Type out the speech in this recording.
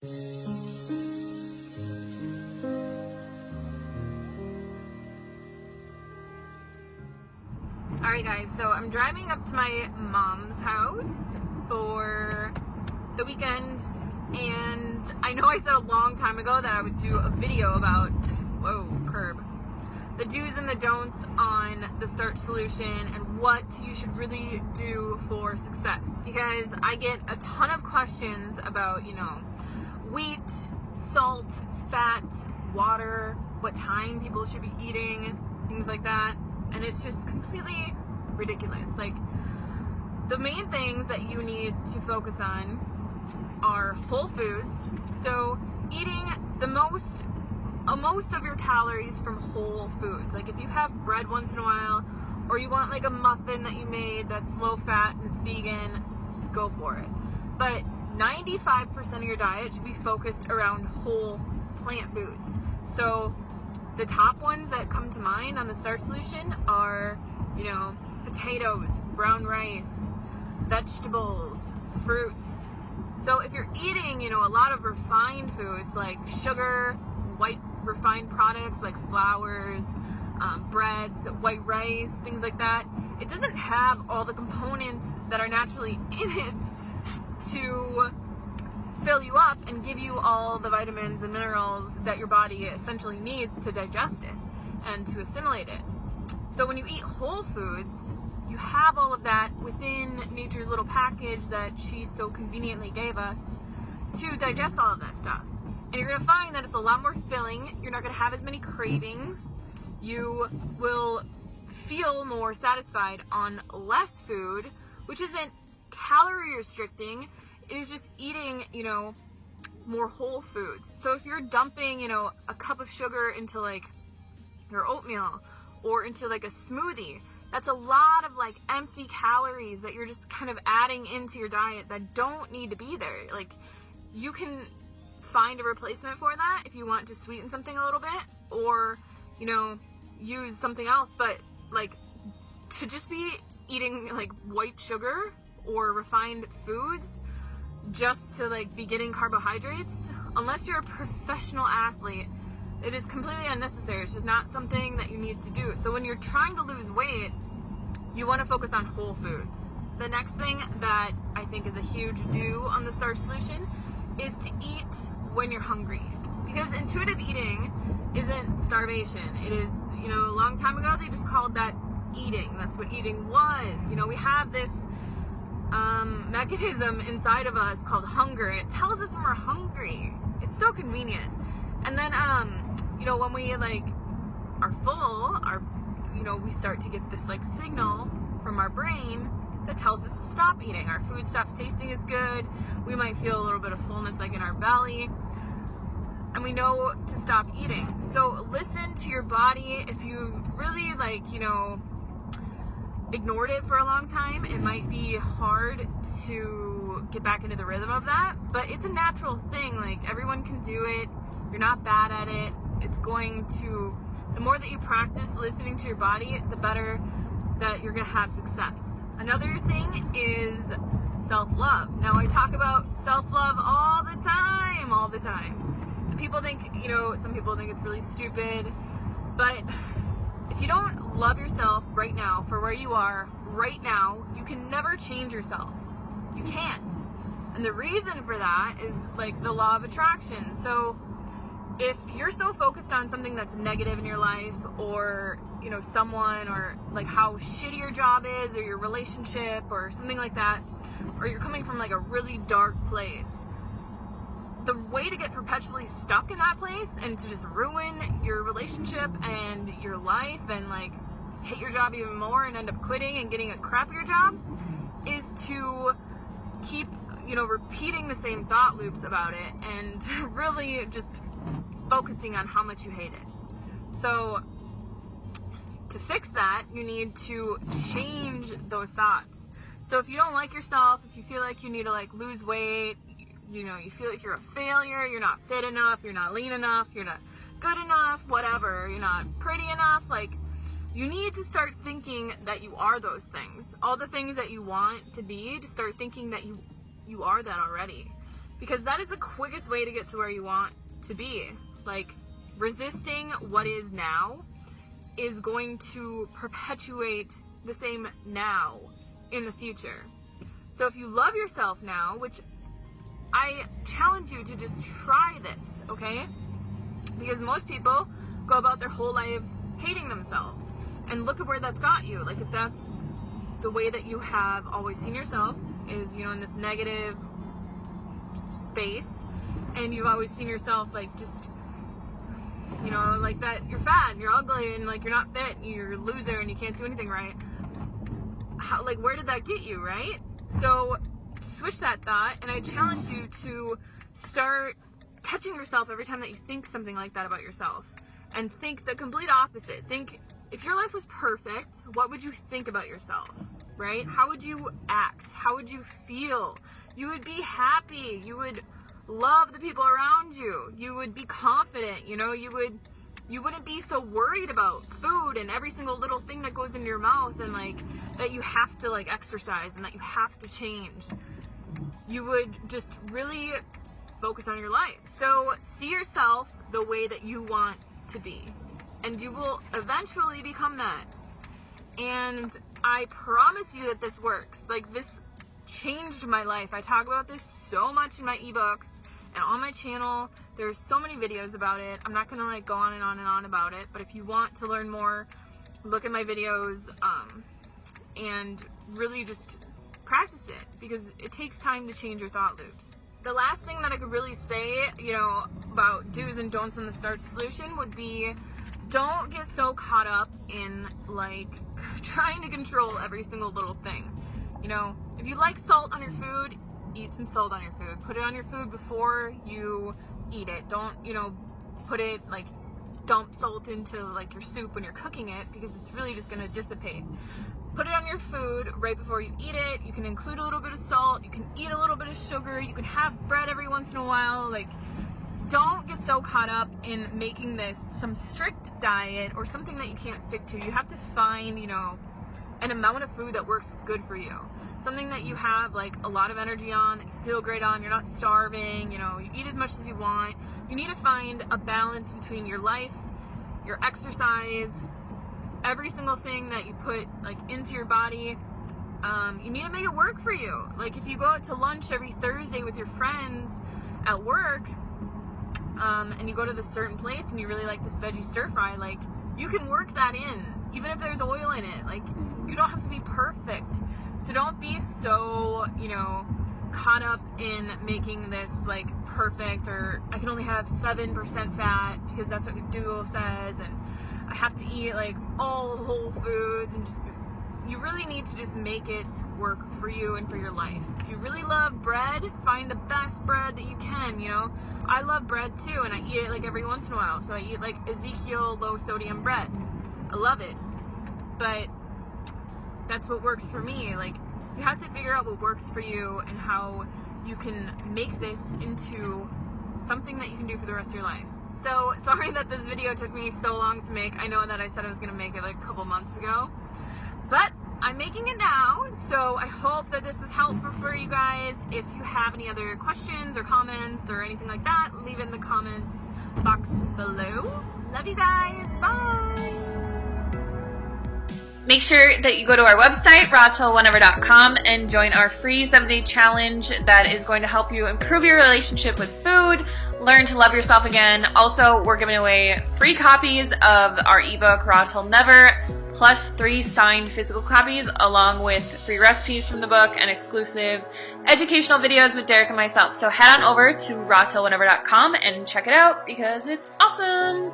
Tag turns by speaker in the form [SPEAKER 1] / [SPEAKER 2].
[SPEAKER 1] Alright guys, so I'm driving up to my mom's house for the weekend, and I know I said a long time ago that I would do a video about, the do's and the don'ts on the Starch solution and what you should really do for success. Because I get a ton of questions about, wheat, salt, fat, water, what time people should be eating, things like that. And it's just completely ridiculous. Like, the main things that you need to focus on are whole foods. So eating most of your calories from whole foods. Like, if you have bread once in a while, or you want like a muffin that you made that's low fat and it's vegan, go for it. But 95% of your diet should be focused around whole plant foods. So the top ones that come to mind on the Starch solution are, potatoes, brown rice, vegetables, fruits. So if you're eating, a lot of refined foods like sugar, white refined products like flours, breads, white rice, things like that, it doesn't have all the components that are naturally in it to fill you up and give you all the vitamins and minerals that your body essentially needs to digest it and to assimilate it. So when you eat whole foods, you have all of that within nature's little package that she so conveniently gave us to digest all of that stuff. And you're going to find that it's a lot more filling. You're not going to have as many cravings. You will feel more satisfied on less food, which isn't calorie restricting. It is just eating, more whole foods. So if you're dumping, a cup of sugar into like your oatmeal or into like a smoothie, that's a lot of like empty calories that you're just kind of adding into your diet that don't need to be there. Like, you can find a replacement for that if you want to sweeten something a little bit, or, use something else. But like, to just be eating like white sugar or refined foods just to like be getting carbohydrates, unless you're a professional athlete, it is completely unnecessary. It's just not something that you need to do. So when you're trying to lose weight, you want to focus on whole foods. The next thing that I think is a huge do on the Starch solution is to eat when you're hungry. Because intuitive eating isn't starvation. It is, a long time ago they just called that eating. That's what eating was. We have this mechanism inside of us called hunger. It tells us when we're hungry. It's so convenient. And then, when we are full, we start to get this signal from our brain that tells us to stop eating. Our food stops tasting as good. We might feel a little bit of fullness in our belly, and we know to stop eating. So listen to your body. If you really ignored it for a long time, it might be hard to get back into the rhythm of that, but it's a natural thing. Everyone can do it. You're not bad at it. It's going to, the more that you practice listening to your body, the better that you're going to have success. Another thing is self-love. Now, I talk about self-love all the time. And people think, some people think it's really stupid, but if you don't love yourself right now for where you are right now, you can never change yourself. You can't. And the reason for that is the law of attraction. So if you're so focused on something that's negative in your life, or someone, or how shitty your job is, or your relationship, or something like that, or you're coming from a really dark place, the way to get perpetually stuck in that place and to just ruin your relationship and your life and hate your job even more and end up quitting and getting a crappier job is to keep repeating the same thought loops about it and really just focusing on how much you hate it. So to fix that, you need to change those thoughts. So if you don't like yourself, if you feel like you need to lose weight, you feel like you're a failure, you're not fit enough, you're not lean enough, you're not good enough, whatever, you're not pretty enough, you need to start thinking that you are those things. All the things that you want to be, just start thinking that you are that already. because that is the quickest way to get to where you want to be. Like, resisting what is now is going to perpetuate the same now in the future. So if you love yourself now, which I challenge you to just try this, okay? Because most people go about their whole lives hating themselves. And look at where that's got you. Like, if that's the way that you have always seen yourself, is, you know, in this negative space, and you've always seen yourself like just, you know, like that you're fat and you're ugly and like you're not fit and you're a loser and you can't do anything right. How, like, where did that get you, right? So switch that thought, and I challenge you to start catching yourself every time that you think something like that about yourself, and think the complete opposite. Think, if your life was perfect, what would you think about yourself, right? How would you act? How would you feel? You would be happy. You would love the people around you. You would be confident, you know, you wouldn't be so worried about food and every single little thing that goes into your mouth, and like that you have to like exercise and that you have to change. You would just really focus on your life. So see yourself the way that you want to be, and you will eventually become that. And I promise you that this works. Like, this changed my life. I talk about this so much in my ebooks and on my channel. There's so many videos about it. I'm not gonna like go on and on and on about it, but if you want to learn more, look at my videos and really just practice it, because it takes time to change your thought loops. The last thing that I could really say, you know, about do's and don'ts in the Starch solution would be, don't get so caught up in like trying to control every single little thing. You know, if you like salt on your food, eat some salt on your food. Put it on your food before you eat it. Don't, you know, put it like, dump salt into like your soup when you're cooking it, because it's really just going to dissipate. Put it on your food right before you eat it. You can include a little bit of salt. You can eat a little bit of sugar. You can have bread every once in a while. Like, don't get so caught up in making this some strict diet or something that you can't stick to. You have to find, you know, an amount of food that works good for you. Something that you have like a lot of energy on, that you feel great on, you're not starving, you know, you eat as much as you want. You need to find a balance between your life, your exercise, every single thing that you put like into your body. You need to make it work for you. Like, if you go out to lunch every Thursday with your friends at work, and you go to this certain place and you really like this veggie stir fry, like, you can work that in, even if there's oil in it. Like, you don't have to be perfect. So don't be so, you know, caught up in making this like perfect, or I can only have 7% fat because that's what Google says, and I have to eat like all whole foods, and just, you really need to just make it work for you and for your life. If you really love bread, find the best bread that you can, you know. I love bread too, and I eat it like every once in a while. So I eat like Ezekiel low sodium bread. I love it. But that's what works for me. Like, you have to figure out what works for you and how you can make this into something that you can do for the rest of your life. So sorry that this video took me so long to make. I know that I said I was going to make it like a couple months ago, but I'm making it now. So I hope that this was helpful for you guys. If you have any other questions or comments or anything like that, leave it in the comments box below. Love you guys. Bye. Make sure that you go to our website, rawtillwhenever.com, and join our free 7-day challenge that is going to help you improve your relationship with food, learn to love yourself again. Also, we're giving away free copies of our ebook, Raw Till Never, plus 3 signed physical copies, along with free recipes from the book and exclusive educational videos with Derek and myself. So head on over to rawtillwhenever.com and check it out, because it's awesome.